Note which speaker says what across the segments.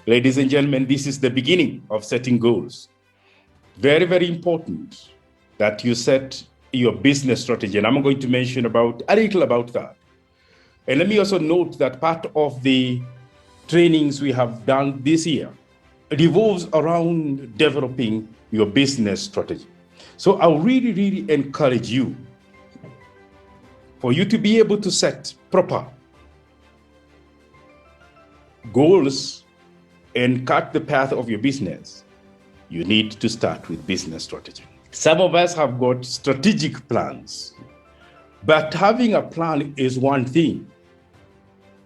Speaker 1: Ladies and gentlemen, this is the beginning of setting goals. Very, very important that you set your business strategy. And I'm going to mention a little about that. And let me also note that part of the trainings we have done this year revolves around developing your business strategy. So I'll really, really encourage you for you to be able to set proper goals and cut the path of your business. You need to start with business strategy. Some of us have got strategic plans, but having a plan is one thing.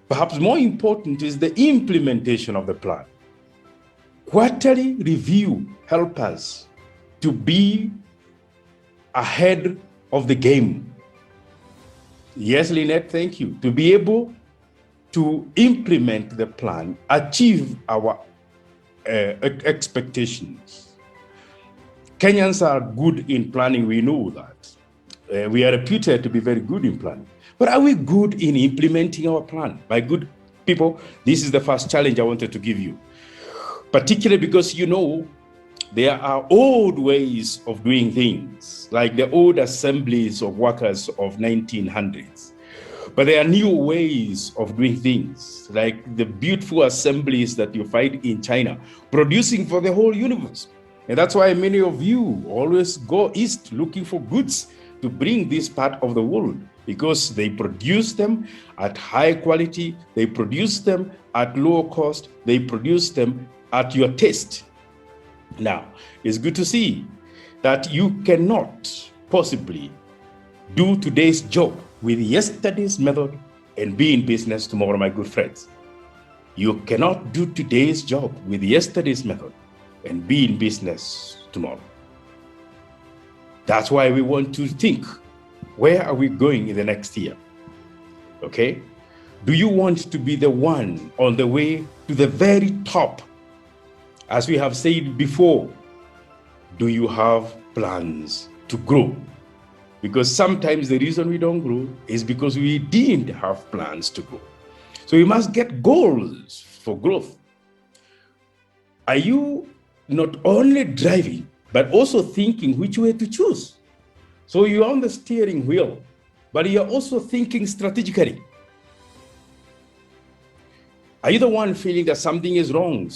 Speaker 1: Perhaps more important is the implementation of the plan. Quarterly review help us to be ahead of the game. Yes, Lynette, thank you. To be able to implement the plan, achieve our expectations. Kenyans are good in planning, we know that. We are reputed to be very good in planning. But are we good in implementing our plan? My good people, this is the first challenge I wanted to give you. Particularly because there are old ways of doing things, like the old assemblies of workers of 1900s. But there are new ways of doing things, like the beautiful assemblies that you find in China, producing for the whole universe. And that's why many of you always go east looking for goods to bring this part of the world, because they produce them at high quality, they produce them at low cost, they produce them at your taste. Now, it's good to see that you cannot possibly do today's job with yesterday's method and be in business tomorrow, my good friends. You cannot do today's job with yesterday's method and be in business tomorrow. That's why we want to think, where are we going in the next year? Okay? Do you want to be the one on the way to the very top? As we have said before, do you have plans to grow? Because sometimes the reason we don't grow is because we didn't have plans to grow. So we must get goals for growth. Are you not only driving, but also thinking which way to choose? So you're on the steering wheel, but you're also thinking strategically. Are you the one feeling that something is wrong,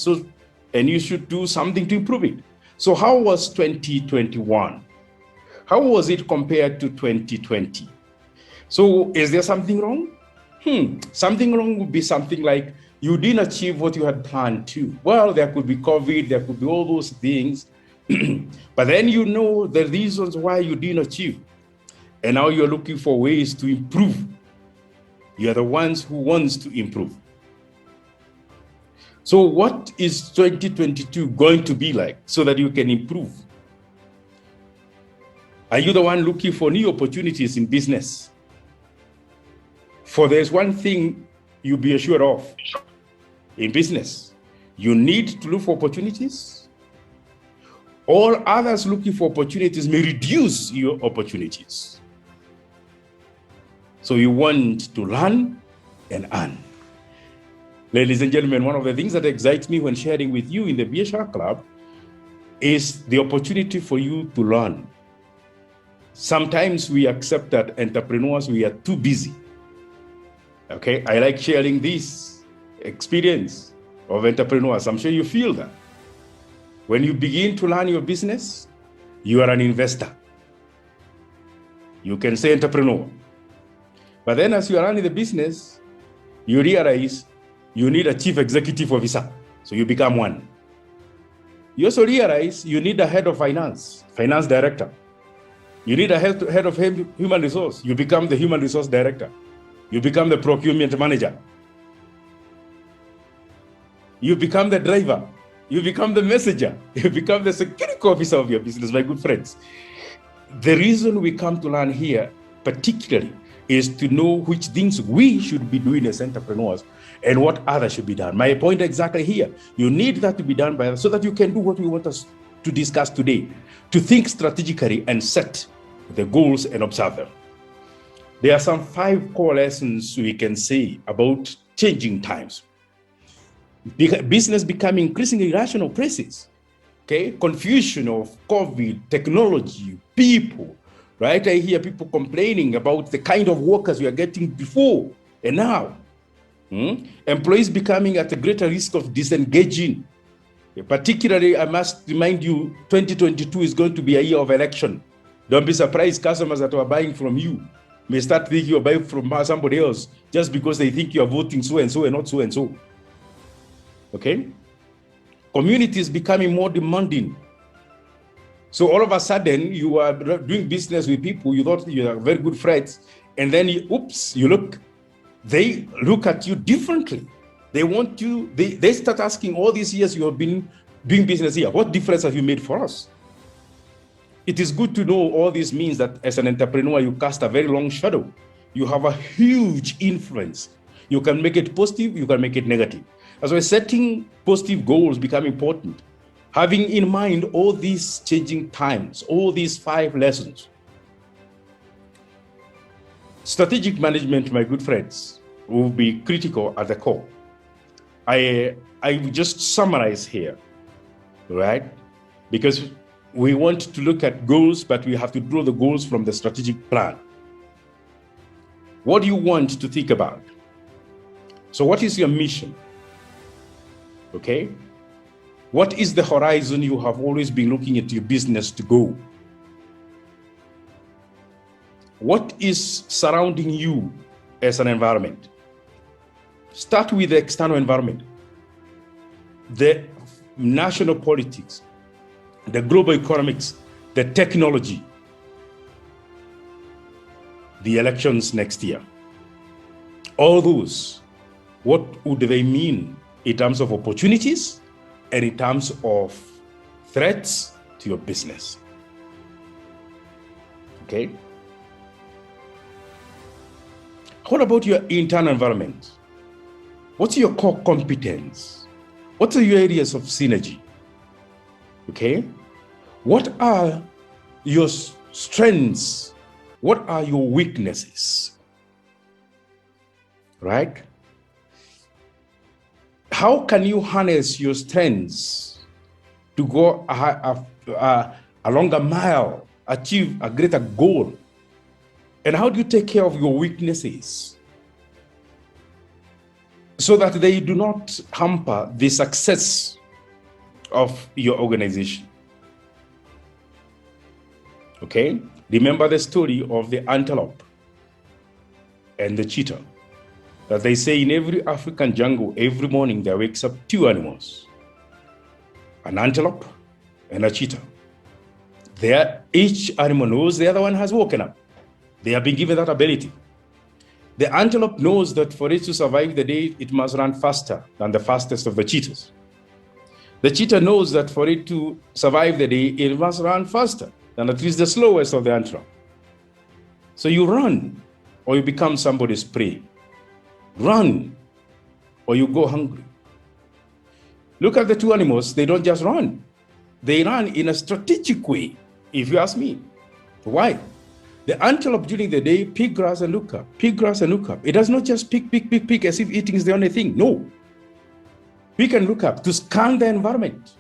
Speaker 1: and you should do something to improve it? So how was 2021? How was it compared to 2020? So is there something wrong? Something wrong would be something like you didn't achieve what you had planned to. Well, there could be COVID, there could be all those things. But then you know the reasons why you didn't achieve. And now you're looking for ways to improve. You're the ones who wants to improve. So what is 2022 going to be like so that you can improve? Are you the one looking for new opportunities in business? For there's one thing you be assured of in business. You need to look for opportunities. All others looking for opportunities may reduce your opportunities. So you want to learn and earn. Ladies and gentlemen, one of the things that excites me when sharing with you in the Biashara Club is the opportunity for you to learn. Sometimes we accept that entrepreneurs, we are too busy. Okay, I like sharing this experience of entrepreneurs. I'm sure you feel that. When you begin to learn your business, you are an investor. You can say entrepreneur. But then as you are running the business, you realize you need a chief executive officer. So you become one. You also realize you need a head of finance director. You need a head of human resource. You become the human resource director. You become the procurement manager. You become the driver. You become the messenger. You become the security officer of your business, my good friends. The reason we come to learn here, particularly, is to know which things we should be doing as entrepreneurs and what others should be done. My point exactly here, you need that to be done by us so that you can do what we want us to discuss today, to think strategically and set the goals and observe them. There are some 5 core lessons we can say about changing times. Business becoming increasingly irrational places. Okay, confusion of COVID, technology, people, right? I hear people complaining about the kind of workers we are getting before and now. Employees becoming at a greater risk of disengaging. Particularly, I must remind you, 2022 is going to be a year of election. Don't be surprised customers that are buying from you may start thinking you're buying from somebody else just because they think you're voting so and so and not so and so. Okay? Communities becoming more demanding. So all of a sudden, you are doing business with people you thought you are very good friends, and then they look at you differently. They want you, they start asking, all these years you have been doing business here, what difference have you made for us? It is good to know all this means that as an entrepreneur, you cast a very long shadow. You have a huge influence. You can make it positive, you can make it negative. As we're setting positive goals become important, having in mind all these changing times, all these 5 lessons. Strategic management, my good friends, will be critical at the core. I will just summarize here, right? Because we want to look at goals, but we have to draw the goals from the strategic plan. What do you want to think about? So what is your mission? Okay? What is the horizon you have always been looking at your business to go? What is surrounding you as an environment? Start with the external environment, the national politics, the global economics, the technology, the elections next year. All those, what would they mean in terms of opportunities and in terms of threats to your business? Okay? What about your internal environment? What's your core competence? What are your areas of synergy? Okay? What are your strengths? What are your weaknesses? Right? How can you harness your strengths to go along a mile, achieve a greater goal? And how do you take care of your weaknesses so that they do not hamper the success of your organization? Okay? Remember the story of the antelope and the cheetah. That they say in every African jungle, every morning there wakes up 2 animals, an antelope and a cheetah. Each animal knows the other one has woken up. They have been given that ability. The antelope knows that for it to survive the day, it must run faster than the fastest of the cheetahs. The cheetah knows that for it to survive the day, it must run faster than at least the slowest of the antelope. So you run, or you become somebody's prey. Run, or you go hungry. Look at the 2 animals, they don't just run. They run in a strategic way, if you ask me. Why? The antelope during the day pick grass and look up, pick grass and look up. It does not just pick as if eating is the only thing. No. Pick and look up to scan the environment.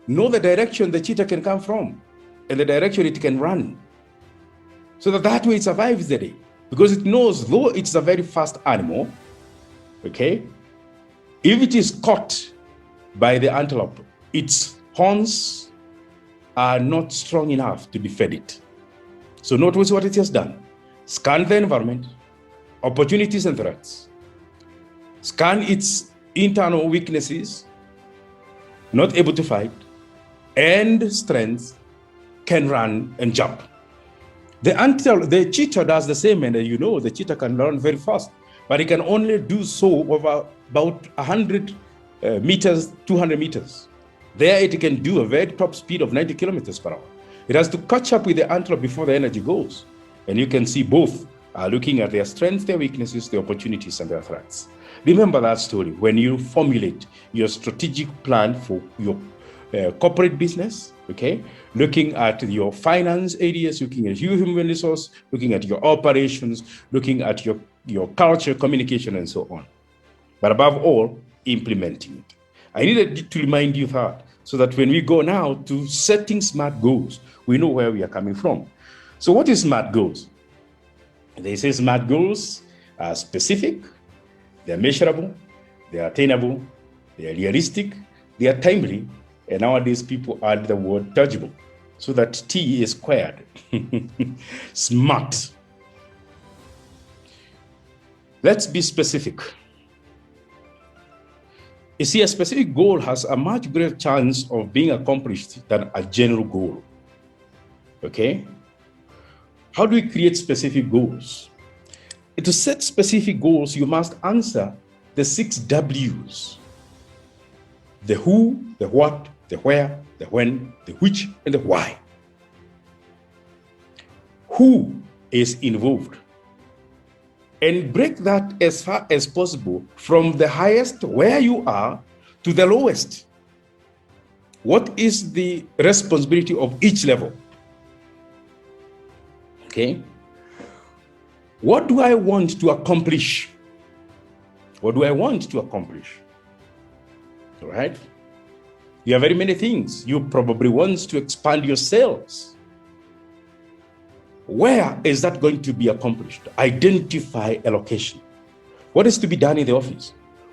Speaker 1: Know the direction the cheetah can come from and the direction it can run. So that way it survives the day. Because it knows, though it's a very fast animal, okay, if it is caught by the antelope, its horns are not strong enough to defend it. So notice what it has done. Scan the environment, opportunities and threats. Scan its internal weaknesses, not able to fight, and strengths, can run and jump. The cheetah does the same, and you know the cheetah can run very fast, but it can only do so over about 100 meters, 200 meters. There it can do a very top speed of 90 kilometers per hour. It has to catch up with the antelope before the energy goes. And you can see both are looking at their strengths, their weaknesses, their opportunities, and their threats. Remember that story when you formulate your strategic plan for your corporate business, okay? Looking at your finance areas, looking at your human resource, looking at your operations, looking at your culture, communication, and so on. But above all, implementing it. I needed to remind you that, so that when we go now to setting SMART goals, we know where we are coming from. So what is SMART goals? They say SMART goals are specific, they are measurable, they are attainable, they are realistic, they are timely, and nowadays people add the word tangible, so that T is squared. SMART. Let's be specific. You see, a specific goal has a much greater chance of being accomplished than a general goal. Okay? How do we create specific goals? To set specific goals, you must answer the 6 W's: the who, the what, the where, the when, the which, and the why. Who is involved? And break that as far as possible from the highest, where you are, to the lowest. What is the responsibility of each level? Okay? What do I want to accomplish? What do I want to accomplish? All right? You have very many things. You probably want to expand your sales. Where is that going to be accomplished? Identify a location. What is to be done in the office?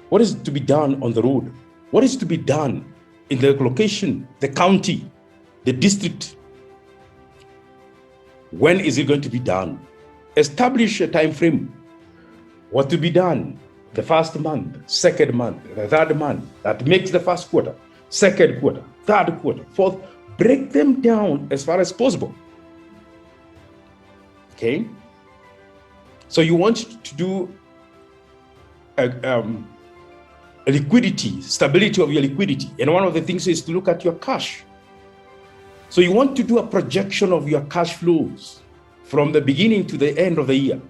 Speaker 1: What is to be done on the road? What is to be done in the location, the county, the district? When is it going to be done? Establish a time frame. What to be done? The first month, second month, the third month. That makes the first quarter, second quarter, third quarter, fourth. Break them down as far as possible. Okay? So you want to do a liquidity, stability of your liquidity. And one of the things is to look at your cash. So you want to do a projection of your cash flows from the beginning to the end of the year.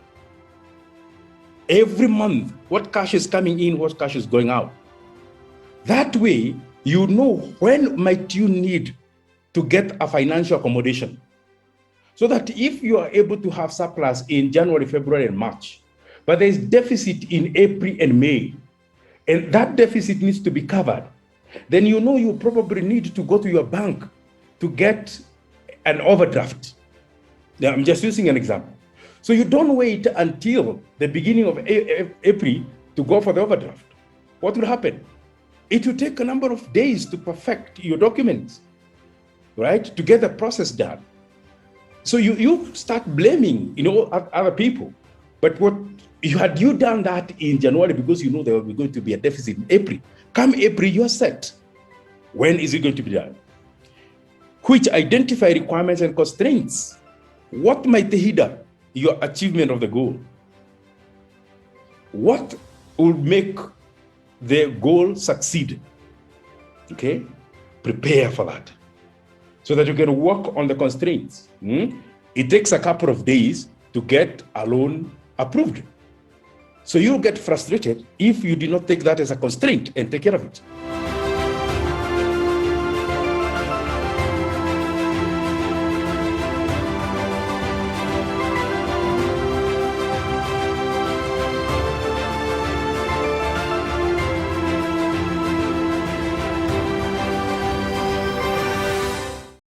Speaker 1: Every month, what cash is coming in, what cash is going out. That way, you know when might you need to get a financial accommodation. So that if you are able to have surplus in January, February, and March, but there is deficit in April and May, and that deficit needs to be covered, then you know you probably need to go to your bank to get an overdraft. Now, I'm just using an example. So you don't wait until the beginning of April to go for the overdraft. What will happen? It will take a number of days to perfect your documents, right? To get the process done. So you start blaming, other people. But what had you done that in January because you know there was going to be a deficit in April? Come April, you're set. When is it going to be done? Which identify requirements and constraints. What might hinder your achievement of the goal? What will make the goal succeed? Okay? Prepare for that so that you can work on the constraints. It takes a couple of days to get a loan approved. So you'll get frustrated if you do not take that as a constraint and take care of it.